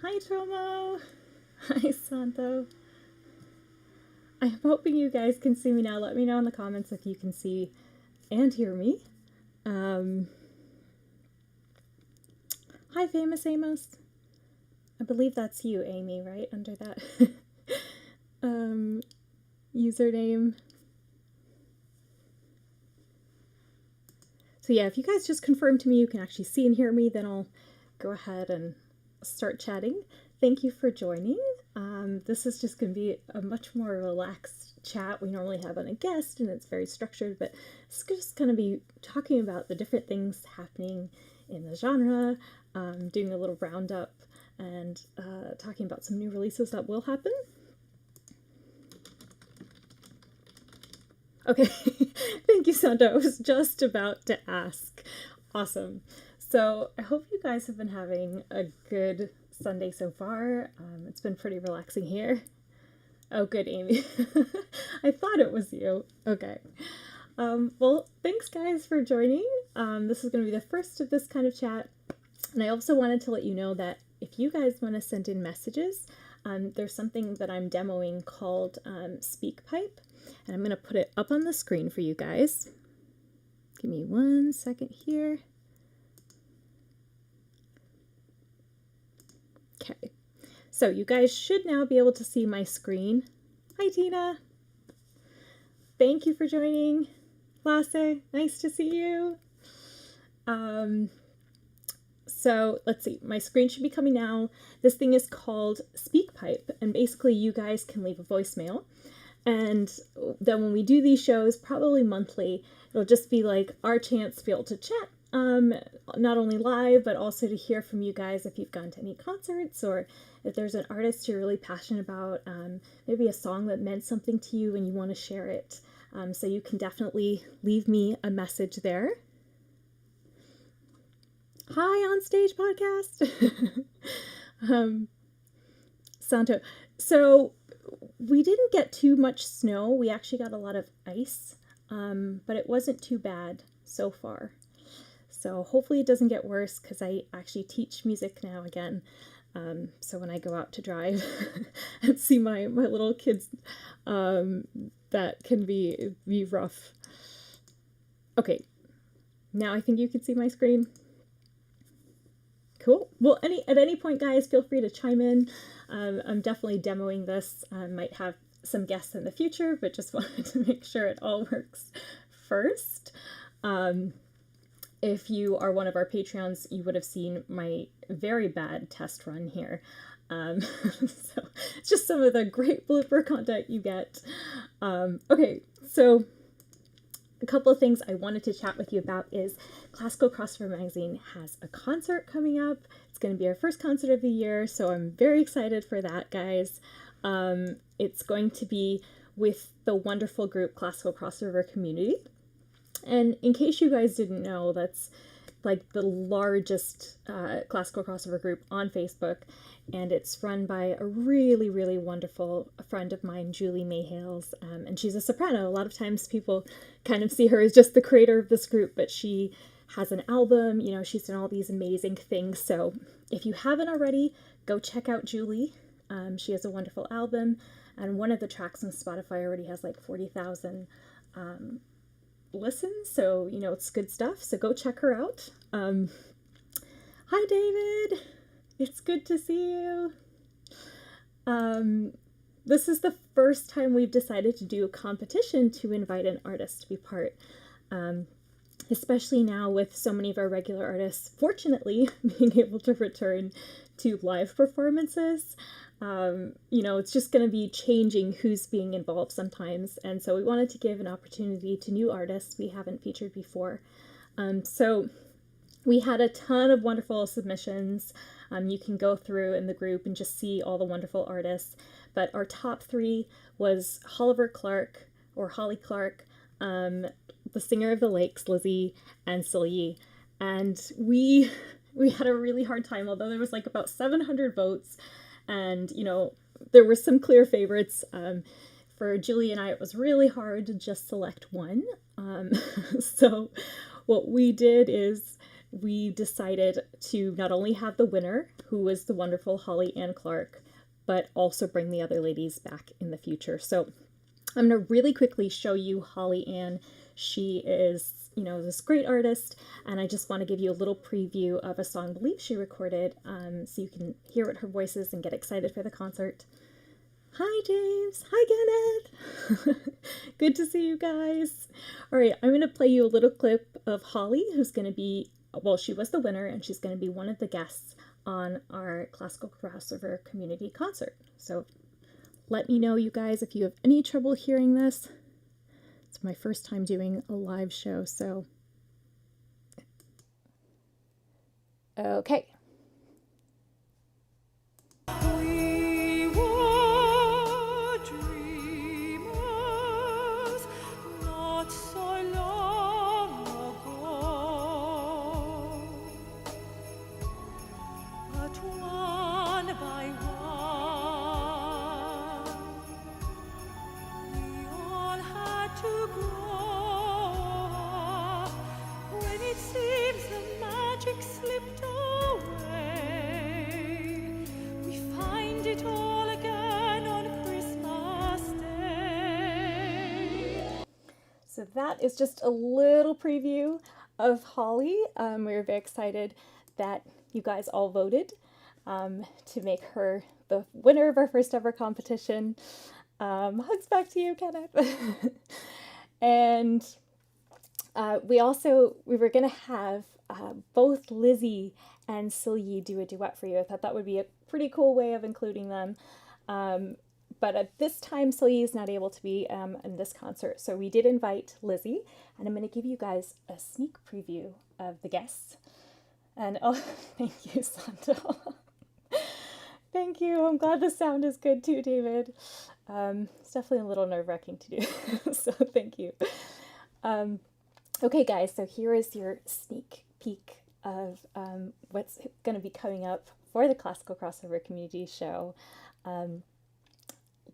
Hi, Tomo. Hi, Santo. I'm hoping you guys can see me now. Let me know in the comments if you can see and hear me. Hi, Famous Amos. I believe that's you, Amy, right? Under that username. So yeah, if you guys just confirm to me you can actually see and hear me, then I'll go ahead and start chatting. Thank you for joining. This is just going to be a much more relaxed chat. We normally have on a guest and it's very structured, but it's just going to be talking about the different things happening in the genre, doing a little roundup, and talking about some new releases that will happen. Okay, thank you, Santa. I was just about to ask. Awesome. So I hope you guys have been having a good Sunday so far. It's been pretty relaxing here. Oh, good, Amy. I thought it was you. Okay. Well, thanks, guys, for joining. This is going to be the first of this kind of chat. And I also wanted to let you know that if you guys want to send in messages, there's something that I'm demoing called SpeakPipe. And I'm going to put it up on the screen for you guys. Give me 1 second here. Okay, so you guys should now be able to see my screen. Hi, Tina. Thank you for joining. Lasse, nice to see you. So let's see, my screen should be coming now. This thing is called SpeakPipe, and basically you guys can leave a voicemail. And then when we do these shows, probably monthly, it'll just be like our chance to be able to chat, not only live, but also to hear from you guys if you've gone to any concerts, or if there's an artist you're really passionate about, maybe a song that meant something to you and you want to share it. So you can definitely leave me a message there. Hi, On Stage Podcast. Santo. So we didn't get too much snow. We actually got a lot of ice, but it wasn't too bad so far. So hopefully it doesn't get worse, because I actually teach music now again. So when I go out to drive and see my little kids, that can be rough. Okay, now I think you can see my screen. Cool. Well, at any point, guys, feel free to chime in. I'm definitely demoing this. I might have some guests in the future, but just wanted to make sure it all works first. If you are one of our Patreons, you would have seen my very bad test run here. So it's just some of the great blooper content you get. Okay, so a couple of things I wanted to chat with you about is Classical Crossover Magazine has a concert coming up. It's going to be our first concert of the year, so I'm very excited for that, guys. It's going to be with the wonderful group Classical Crossover Community. And in case you guys didn't know, that's like the largest classical crossover group on Facebook, and it's run by a really, really wonderful friend of mine, Julie Mayhales, and she's a soprano. A lot of times people kind of see her as just the creator of this group, but she has an album, you know, she's done all these amazing things. So if you haven't already, go check out Julie. She has a wonderful album, and one of the tracks on Spotify already has like 40,000 listens, so you know it's good stuff, so go check her out. Hi, David, it's good to see you. This is the first time we've decided to do a competition to invite an artist to be part, especially now with so many of our regular artists fortunately being able to return to live performances. You know, it's just going to be changing who's being involved sometimes. And so we wanted to give an opportunity to new artists we haven't featured before. So we had a ton of wonderful submissions. You can go through in the group and just see all the wonderful artists. But our top 3 was Holly Clark, the singer of the Lakes, Lizzie, and Silly. And we had a really hard time, although there was like about 700 votes. And, you know, there were some clear favorites. For Julie and I, it was really hard to just select one. So what we did is we decided to not only have the winner, who was the wonderful Holly Ann Clark, but also bring the other ladies back in the future. So I'm going to really quickly show you Holly Ann. She is, you know, this great artist, and I just want to give you a little preview of a song I believe she recorded, so you can hear what her voice is and get excited for the concert. Hi, James. Hi, Kenneth. Good to see you guys. All right, I'm going to play you a little clip of Holly, who's going to be, well, she was the winner, and she's going to be one of the guests on our Classical Crossover Community Concert. So let me know, you guys, if you have any trouble hearing this. It's my first time doing a live show, so. Okay. We were dreamers not so long ago, but one by one we all had to grow. When it seems the magic slipped away, we find it all again on Christmas Day. So that is just a little preview of Holly. We're very excited that you guys all voted to make her the winner of our first ever competition. Hugs back to you, Kenneth. And we were going to have both Lizzie and Silye do a duet for you. I thought that would be a pretty cool way of including them. But at this time, Silye is not able to be in this concert. So we did invite Lizzie, and I'm going to give you guys a sneak preview of the guests. And oh, thank you, Santo. Thank you. I'm glad the sound is good too, David. It's definitely a little nerve-wracking to do, so thank you. Okay, guys, so here is your sneak peek of what's going to be coming up for the Classical Crossover Community Show.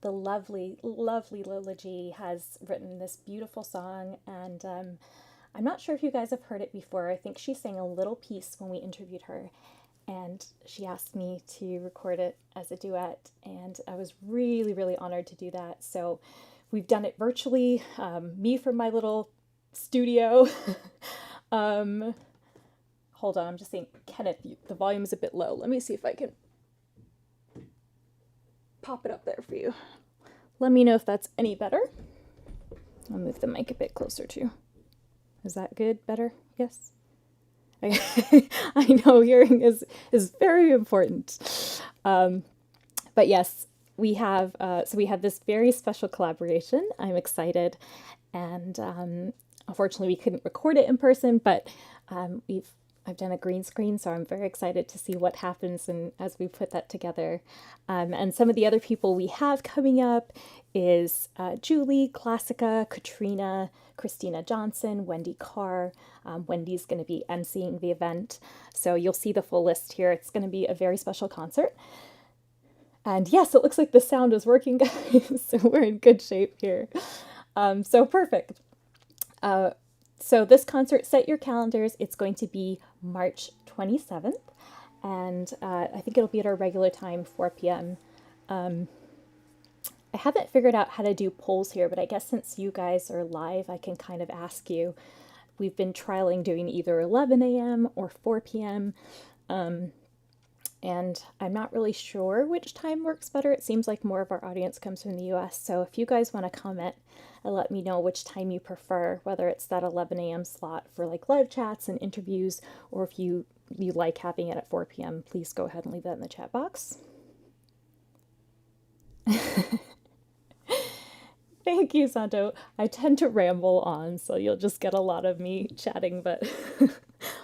The lovely, lovely Lola G has written this beautiful song, and I'm not sure if you guys have heard it before. I think she sang a little piece when we interviewed her, and she asked me to record it as a duet, and I was really, really honored to do that. So we've done it virtually, me from my little studio. Hold on, I'm just saying, Kenneth, the volume is a bit low. Let me see if I can pop it up there for you. Let me know if that's any better. I'll move the mic a bit closer too. Is that good? Better? Yes? I know hearing is very important. But yes, we have this very special collaboration. I'm excited, and unfortunately we couldn't record it in person, but I've done a green screen, so I'm very excited to see what happens and as we put that together. And some of the other people we have coming up is Julie, Classica, Katrina, Christina Johnson, Wendy Carr. Wendy's going to be emceeing the event, so you'll see the full list here. It's going to be a very special concert. And yes, it looks like the sound is working, guys, so we're in good shape here. So perfect. So this concert, set your calendars. It's going to be March 27th, and I think it'll be at our regular time, 4 p.m. I haven't figured out how to do polls here, but I guess since you guys are live, I can kind of ask you. We've been trialing doing either 11 a.m. or 4 p.m. And I'm not really sure which time works better. It seems like more of our audience comes from the US. So if you guys want to comment and let me know which time you prefer, whether it's that 11 a.m. slot for like live chats and interviews, or if you like having it at 4 p.m., please go ahead and leave that in the chat box. Thank you, Santo. I tend to ramble on, so you'll just get a lot of me chatting, but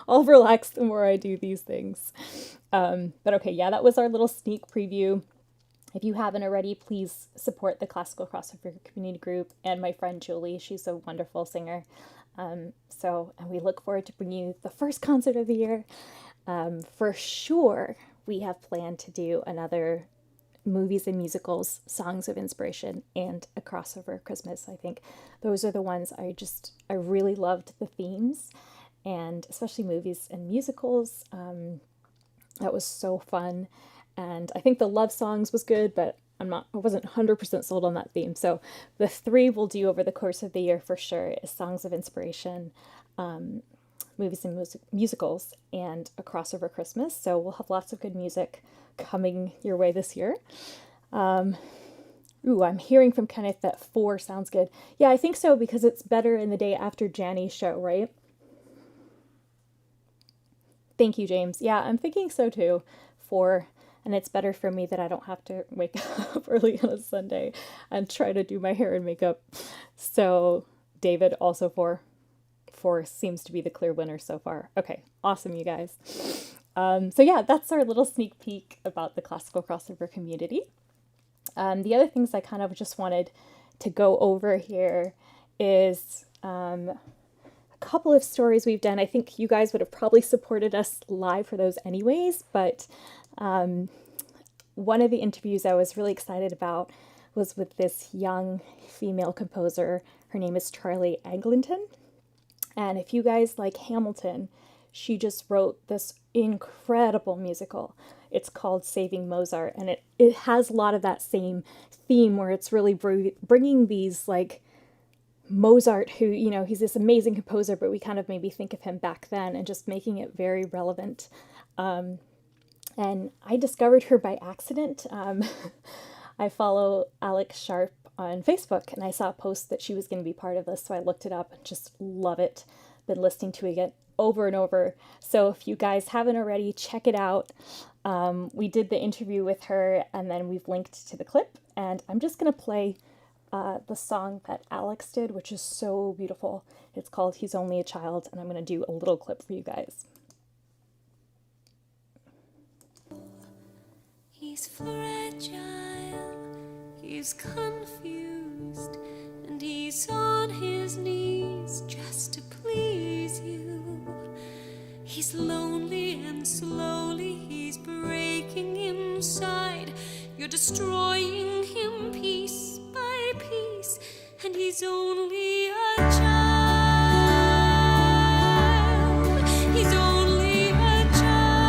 I'll relax the more I do these things. But okay, yeah, that was our little sneak preview. If you haven't already, please support the Classical Crossover Community Group and my friend Julie. She's a wonderful singer. And we look forward to bringing you the first concert of the year. For sure, we have planned to do another movies and musicals, songs of inspiration, and a crossover Christmas. I think those are the ones I really loved the themes. and especially movies and musicals. That was so fun. And I think the love songs was good, but I wasn't 100% sold on that theme. So the three we'll do over the course of the year for sure is songs of inspiration, movies and musicals, and a crossover Christmas. So we'll have lots of good music coming your way this year. Ooh, I'm hearing from Kenneth that 4 sounds good. Yeah, I think so, because it's better in the day after Janny's show, right? Thank you, James. Yeah, I'm thinking so too. 4, and it's better for me that I don't have to wake up early on a Sunday and try to do my hair and makeup. So, David, also 4. 4 seems to be the clear winner so far. Okay, awesome, you guys. So yeah, that's our little sneak peek about the classical crossover community. The other things I kind of just wanted to go over here is a couple of stories we've done. I think you guys would have probably supported us live for those anyways, but one of the interviews I was really excited about was with this young female composer. Her name is Charlie Eglinton. And if you guys like Hamilton, she just wrote this incredible musical. It's called Saving Mozart, and it has a lot of that same theme where it's really bringing these, like, Mozart, who, you know, he's this amazing composer, but we kind of maybe think of him back then, and just making it very relevant. And I discovered her by accident. I follow Alex Sharp on Facebook, and I saw a post that she was going to be part of this, so I looked it up and just love it. Been listening to it again over and over. So if you guys haven't already, check it out. We did the interview with her, and then we've linked to the clip, and I'm just going to play the song that Alex did, which is so beautiful. It's called He's Only a Child, and I'm going to do a little clip for you guys. He's fragile, he's confused, and he's on his knees just to please you. He's lonely and slowly he's breaking inside. You're destroying him piece by piece, and he's only a child. He's only a child.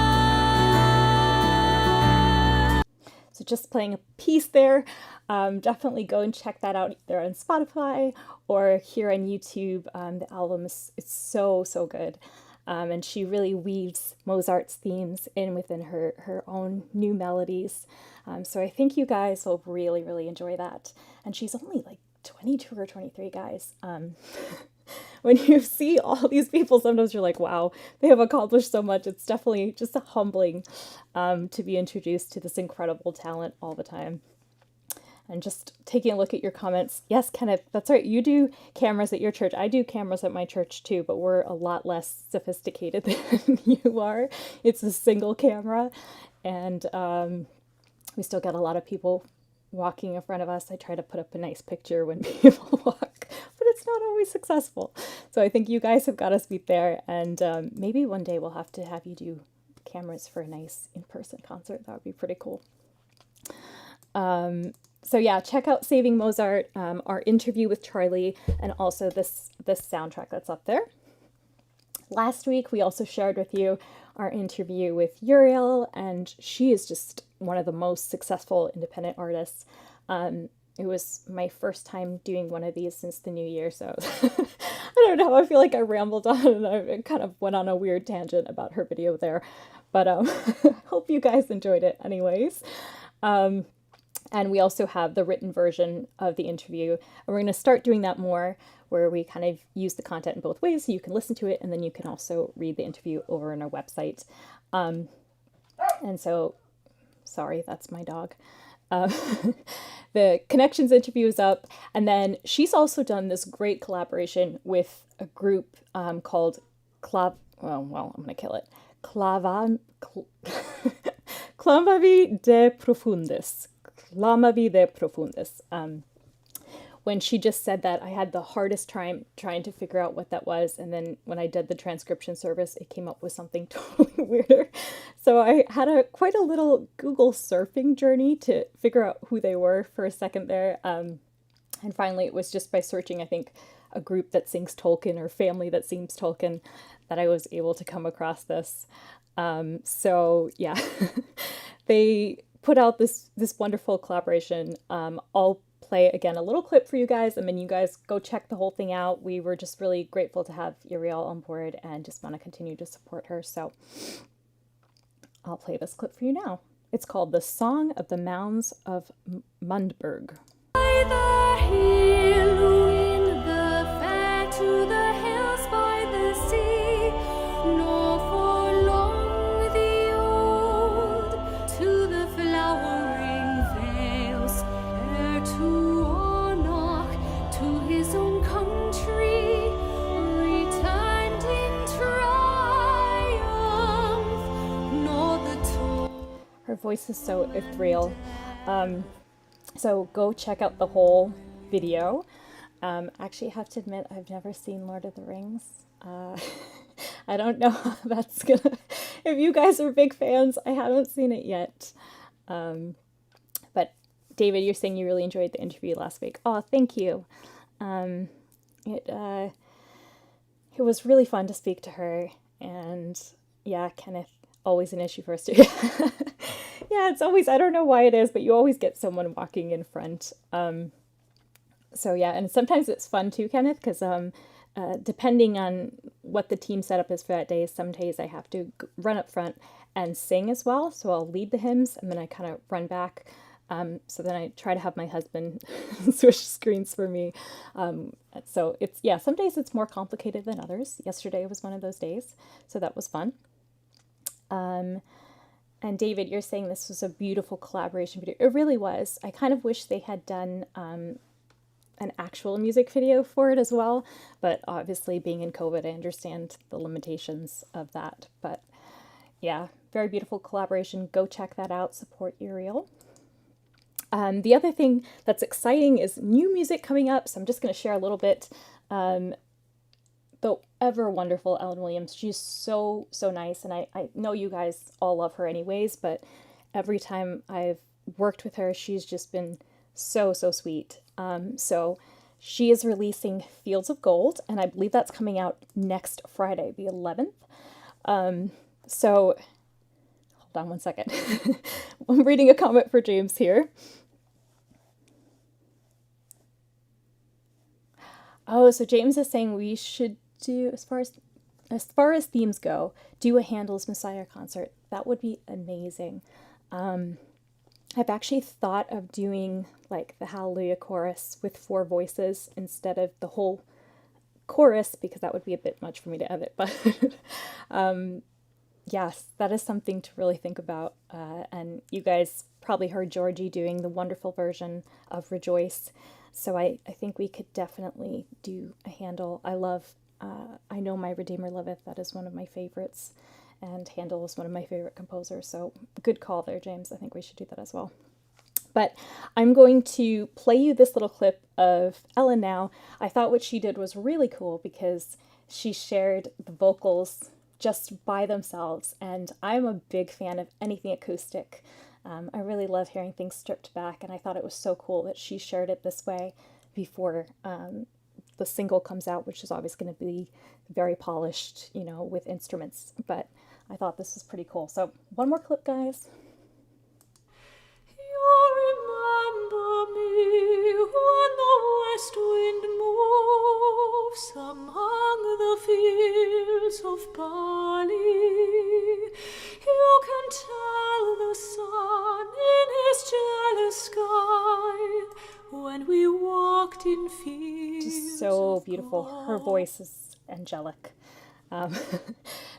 So just playing a piece there. Definitely go and check that out either on Spotify or here on YouTube. The album is so good. And she really weaves Mozart's themes in within her own new melodies. So I think you guys will really enjoy that. And she's only like 22 or 23, guys. When you see all these people, sometimes you're like, wow, they have accomplished so much. It's definitely just humbling to be introduced to this incredible talent all the time. And just taking a look at your comments. Yes, Kenneth, that's right. You do cameras at your church. I do cameras at my church too, but we're a lot less sophisticated than you are. It's a single camera, and we still got a lot of people walking in front of us. I try to put up a nice picture when people walk, but it's not always successful. So I think you guys have got us beat there, and maybe one day we'll have to have you do cameras for a nice in-person concert. That would be pretty cool. So yeah, check out Saving Mozart, our interview with Charlie, and also this soundtrack that's up there. Last week, we also shared with you our interview with Uriel, and she is just one of the most successful independent artists. It was my first time doing one of these since the new year, so I don't know, I feel like I rambled on and I kind of went on a weird tangent about her video there, but I hope you guys enjoyed it anyways. And we also have the written version of the interview, and we're going to start doing that more, where we kind of use the content in both ways, so you can listen to it, and then you can also read the interview over on our website. And so, sorry, that's my dog. The Connections interview is up, and then she's also done this great collaboration with a group called I'm going to kill it. Clamavi de Profundis. Clamavi de Profundis. When she just said that, I had the hardest time trying to figure out what that was, and then when I did the transcription service, it came up with something totally weirder. So I had quite a little Google surfing journey to figure out who they were for a second there. And finally, it was just by searching, I think, a group that sings Tolkien or family that sings Tolkien that I was able to come across this. So yeah, they put out this wonderful collaboration. I'll play again a little clip for you guys, and then you guys go check the whole thing out. We were just really grateful to have Uriel on board and just want to continue to support her. So I'll play this clip for you now. It's called The Song of the Mounds of Mundberg. By the hill, wind the fair to the hills by the sea, nor for long the old to the flowering vales, ere to Ornoch, to his own country, returned in triumph, nor the toll. Her voice is so ethereal. So go check out the whole video. Actually, I have to admit, I've never seen Lord of the Rings. I don't know how that's gonna... If you guys are big fans, I haven't seen it yet. But David, you're saying you really enjoyed the interview last week. Oh, thank you. It was really fun to speak to her. And yeah, Kenneth, always an issue for us too. Yeah, it's always, I don't know why it is, but you always get someone walking in front. So yeah, and sometimes it's fun too, Kenneth, because depending on what the team setup is for that day, some days I have to run up front and sing as well. So I'll lead the hymns and then I kind of run back. So then I try to have my husband switch screens for me. So it's, yeah, some days it's more complicated than others. Yesterday was one of those days, so that was fun. And David, you're saying this was a beautiful collaboration video. It really was. I kind of wish they had done an actual music video for it as well. But obviously being in COVID, I understand the limitations of that. But yeah, very beautiful collaboration. Go check that out. Support Uriel. The other thing that's exciting is new music coming up. So I'm just going to share a little bit. The ever wonderful Ellen Williams. She's so nice, and I know you guys all love her anyways, but every time I've worked with her, she's just been so sweet. So she is releasing Fields of Gold, and I believe that's coming out next Friday, the 11th. So hold on one second. I'm reading a comment for James here. Oh, so James is saying we should do, as far as themes go, do a Handel's Messiah concert. That would be amazing. I've actually thought of doing like the Hallelujah chorus with 4 voices instead of the whole chorus, because that would be a bit much for me to edit. But yes, that is something to really think about. And you guys probably heard Georgie doing the wonderful version of Rejoice. So I think we could definitely do a Handel. I love I Know My Redeemer Liveth. That is one of my favorites. And Handel is one of my favorite composers. So good call there, James. I think we should do that as well. But I'm going to play you this little clip of Ellen now. I thought what she did was really cool because she shared the vocals just by themselves. And I'm a big fan of anything acoustic. I really love hearing things stripped back. And I thought it was so cool that she shared it this way before the single comes out, which is obviously going to be very polished, you know, with instruments. But I thought this was pretty cool. So one more clip, guys. You remember me when the west wind moves among the fields of barley. You can tell the sun in his jealous sky when we walked in fields. Just so beautiful. Her voice is angelic.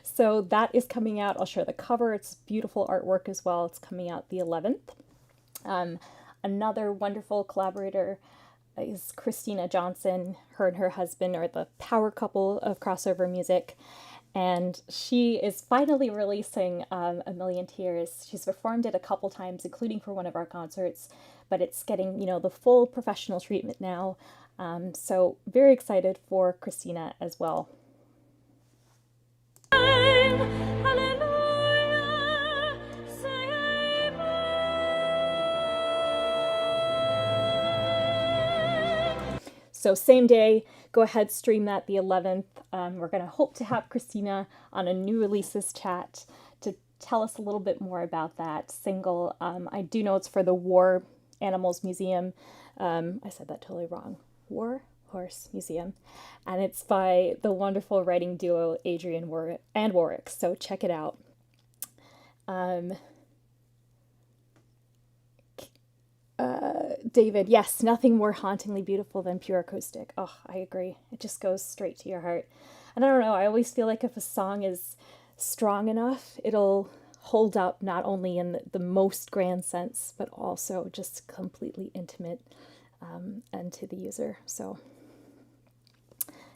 So that is coming out. I'll share the cover. It's beautiful artwork as well. It's coming out the 11th. Another wonderful collaborator is Christina Johnson. Her and her husband are the power couple of crossover music. And she is finally releasing A Million Tears. She's performed it a couple times, including for one of our concerts, but it's getting, you know, the full professional treatment now. So very excited for Christina as well. So same day, go ahead, stream that the 11th. We're going to hope to have Christina on a new releases chat to tell us a little bit more about that single. I do know it's for the War Animals Museum. I said that totally wrong. War Horse Museum. And it's by the wonderful writing duo Adrian and Warwick. So check it out. David, yes, nothing more hauntingly beautiful than pure acoustic. Oh, I agree. It just goes straight to your heart. And I don't know, I always feel like if a song is strong enough, it'll hold up not only in the most grand sense, but also just completely intimate and to the user. So,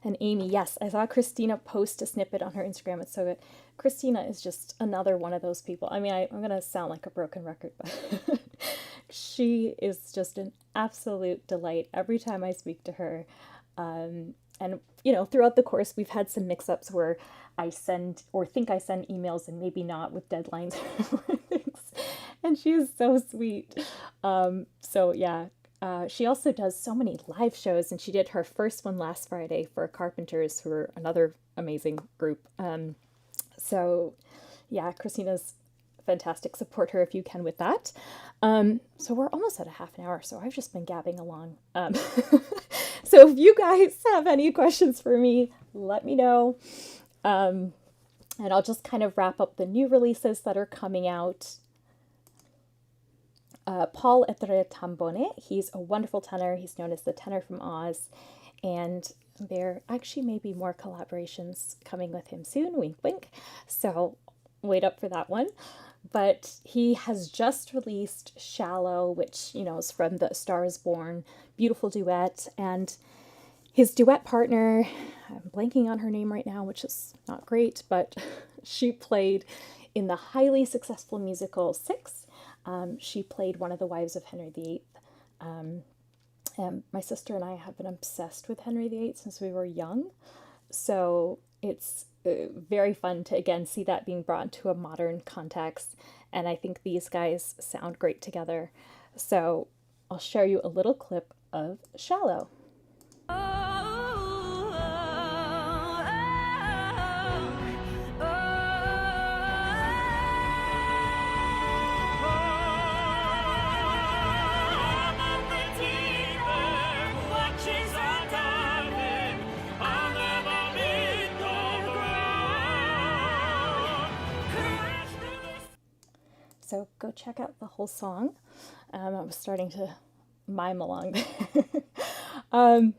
and Amy, yes, I saw Christina post a snippet on her Instagram. It's so good. Christina is just another one of those people. I mean, I'm going to sound like a broken record, but she is just an absolute delight every time I speak to her. And, you know, throughout the course, we've had some mix-ups where I send or think I send emails and maybe not with deadlines or things. And she is so sweet. So yeah, she also does so many live shows, and she did her first one last Friday for Carpenters, who are another amazing group. So yeah, Christina's fantastic. Support her if you can with that. So we're almost at a half an hour, so I've just been gabbing along. So if you guys have any questions for me, let me know. And I'll just kind of wrap up the new releases that are coming out. Paul Etre Tambone, he's a wonderful tenor. He's known as the tenor from Oz. And there actually may be more collaborations coming with him soon, wink, wink. So wait up for that one. But he has just released Shallow, which, you know, is from the Star is Born, beautiful duet. And his duet partner, I'm blanking on her name right now, which is not great, but she played in the highly successful musical Six. She played one of the wives of Henry VIII. And my sister and I have been obsessed with Henry VIII since we were young. So it's very fun to, again, see that being brought into a modern context. And I think these guys sound great together. So I'll share you a little clip of Shallow. So go check out the whole song. I was starting to mime along there.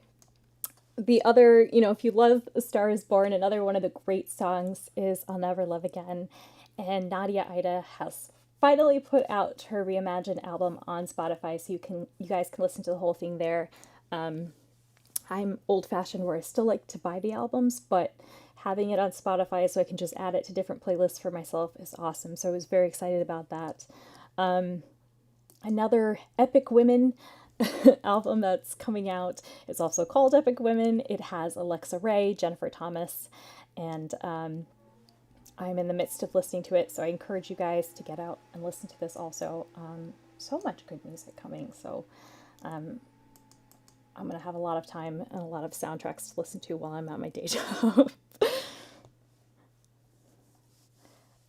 The other, you know, if you love A Star is Born, another one of the great songs is I'll Never Love Again. And Nadia Ida has finally put out her reimagined album on Spotify, so you guys can listen to the whole thing there. I'm old-fashioned where I still like to buy the albums, but having it on Spotify so I can just add it to different playlists for myself is awesome. So I was very excited about that. Another Epic Women album that's coming out is also called Epic Women. It has Alexa Ray, Jennifer Thomas, and I'm in the midst of listening to it. So I encourage you guys to get out and listen to this also. So much good music coming. So I'm going to have a lot of time and a lot of soundtracks to listen to while I'm at my day job.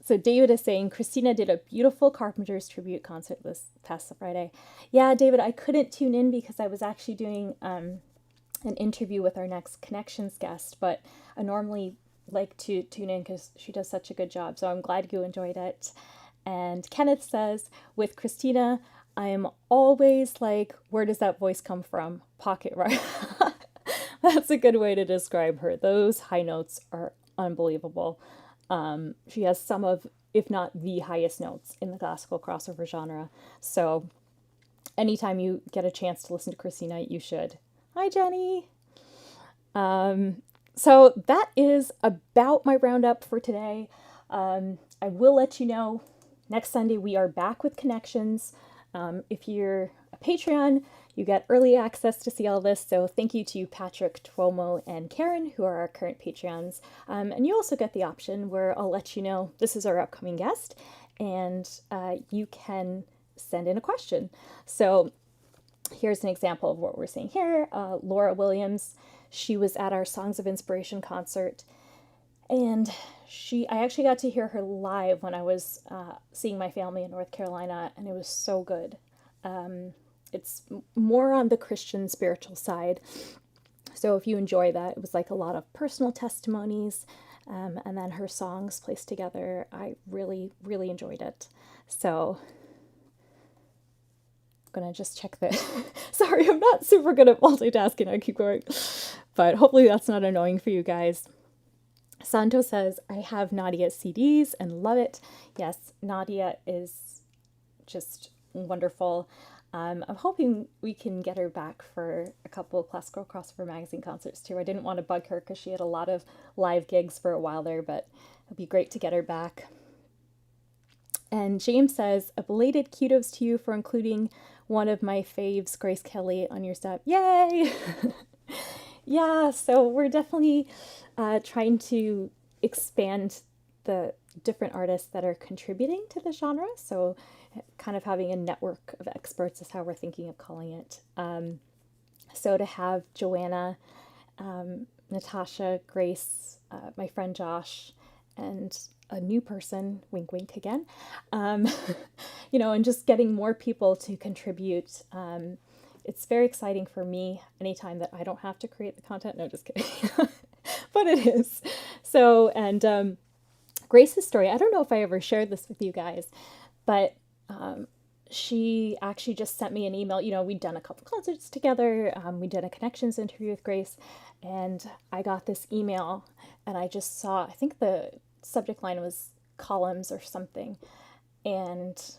So David is saying, Christina did a beautiful Carpenters tribute concert this past Friday. Yeah, David, I couldn't tune in because I was actually doing an interview with our next Connections guest, but I normally like to tune in because she does such a good job. So I'm glad you enjoyed it. And Kenneth says, with Christina, I am always like, where does that voice come from? Pocket rock. That's a good way to describe her. Those high notes are unbelievable. She has some of, if not the highest notes in the classical crossover genre. So anytime you get a chance to listen to Christina, you should. Hi, Jenny. So that is about my roundup for today. I will let you know next Sunday we are back with Connections. If you're a Patreon, you get early access to see all this. So thank you to Patrick, Tuomo, and Karen, who are our current Patreons. And you also get the option where I'll let you know this is our upcoming guest, and you can send in a question. So here's an example of what we're seeing here. Laura Williams, she was at our Songs of Inspiration concert, and I actually got to hear her live when I was seeing my family in North Carolina, and it was so good. It's more on the Christian spiritual side. So if you enjoy that, it was like a lot of personal testimonies, and then her songs placed together. I really, really enjoyed it. So I'm gonna just check the, sorry, I'm not super good at multitasking, I keep going, but hopefully that's not annoying for you guys. Santo says, I have Nadia's CDs and love it. Yes, Nadia is just wonderful. I'm hoping we can get her back for a couple of Classical Crossover Magazine concerts too. I didn't want to bug her because she had a lot of live gigs for a while there, but it'd be great to get her back. And James says, a belated kudos to you for including one of my faves, Grace Kelly, on your stuff. Yay! Yeah, so we're definitely trying to expand the different artists that are contributing to the genre. So kind of having a network of experts is how we're thinking of calling it. So to have Joanna, Natasha, Grace, my friend Josh, and a new person, wink wink again, you know, and just getting more people to contribute. It's very exciting for me anytime that I don't have to create the content. No, just kidding. But it is. So, and Grace's story, I don't know if I ever shared this with you guys, but she actually just sent me an email. You know, we'd done a couple concerts together. We did a connections interview with Grace, and I got this email, and I just saw, I think the subject line was columns or something, and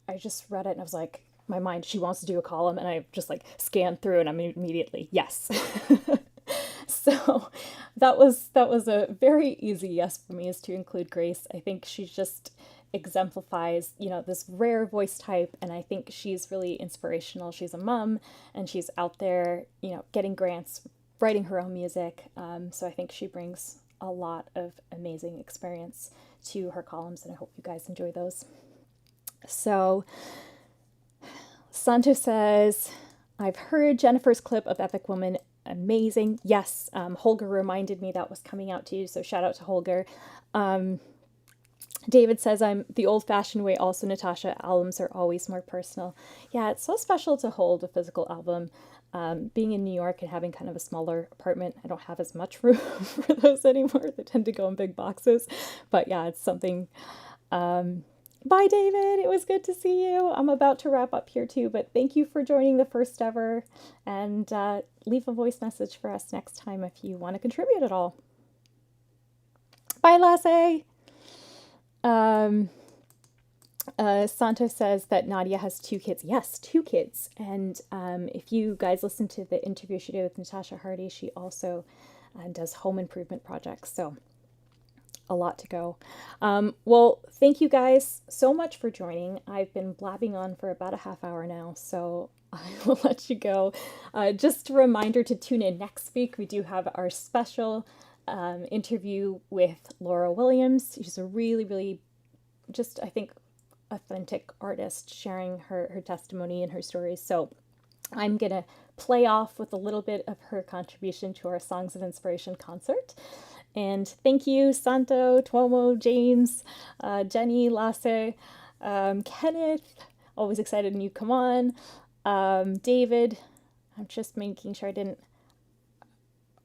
I just read it and I was like, my mind, she wants to do a column, and I just like scanned through and I'm immediately yes. So that was a very easy yes for me, is to include Grace. I think she just exemplifies, you know, this rare voice type, and I think she's really inspirational. She's a mom and she's out there, you know, getting grants, writing her own music. So I think she brings a lot of amazing experience to her columns, and I hope you guys enjoy those. So Santo says, I've heard Jennifer's clip of Epic Woman. Amazing. Yes, Holger reminded me that was coming out too, so shout out to Holger. David says, I'm the old-fashioned way also, Natasha. Albums are always more personal. Yeah, it's so special to hold a physical album. Being in New York and having kind of a smaller apartment, I don't have as much room for those anymore. They tend to go in big boxes. But yeah, it's something. Bye, David. It was good to see you. I'm about to wrap up here too, but thank you for joining the first ever. And leave a voice message for us next time if you want to contribute at all. Bye, Lasse. Santos says that Nadia has 2 kids. Yes, 2 kids. And if you guys listen to the interview she did with Natasha Hardy, she also does home improvement projects. So a lot to go. Well, thank you guys so much for joining. I've been blabbing on for about a half hour now, so I will let you go. Just a reminder to tune in next week. We do have our special interview with Laura Williams. She's a really, really just, I think, authentic artist sharing her testimony and her stories. So I'm going to play off with a little bit of her contribution to our Songs of Inspiration concert. And thank you, Santo, Tuomo, James, Jenny, Lasse, Kenneth, always excited when you come on, David, I'm just making sure I didn't,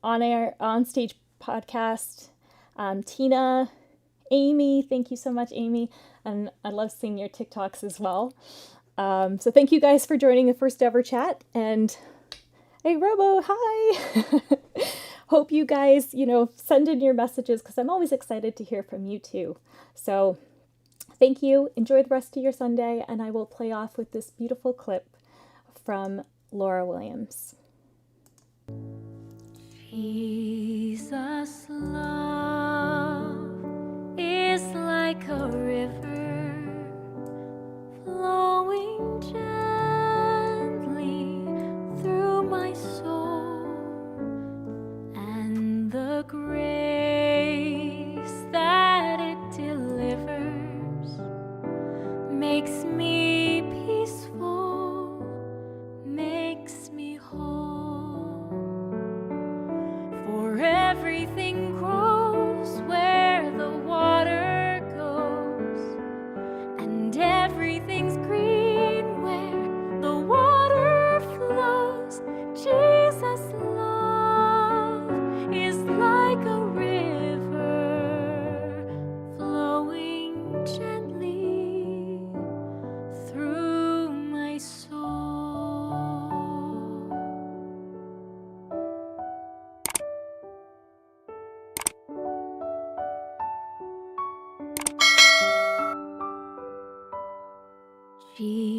on stage podcast, Tina, Amy, thank you so much, Amy, and I love seeing your TikToks as well. So thank you guys for joining the first ever chat, and hey, Robo, hi! Hope you guys, you know, send in your messages, because I'm always excited to hear from you too. So thank you, enjoy the rest of your Sunday, and I will play off with this beautiful clip from Laura Williams. Jesus' love is like a river flowing gently through my soul, and the grace that it delivers makes me peaceful, She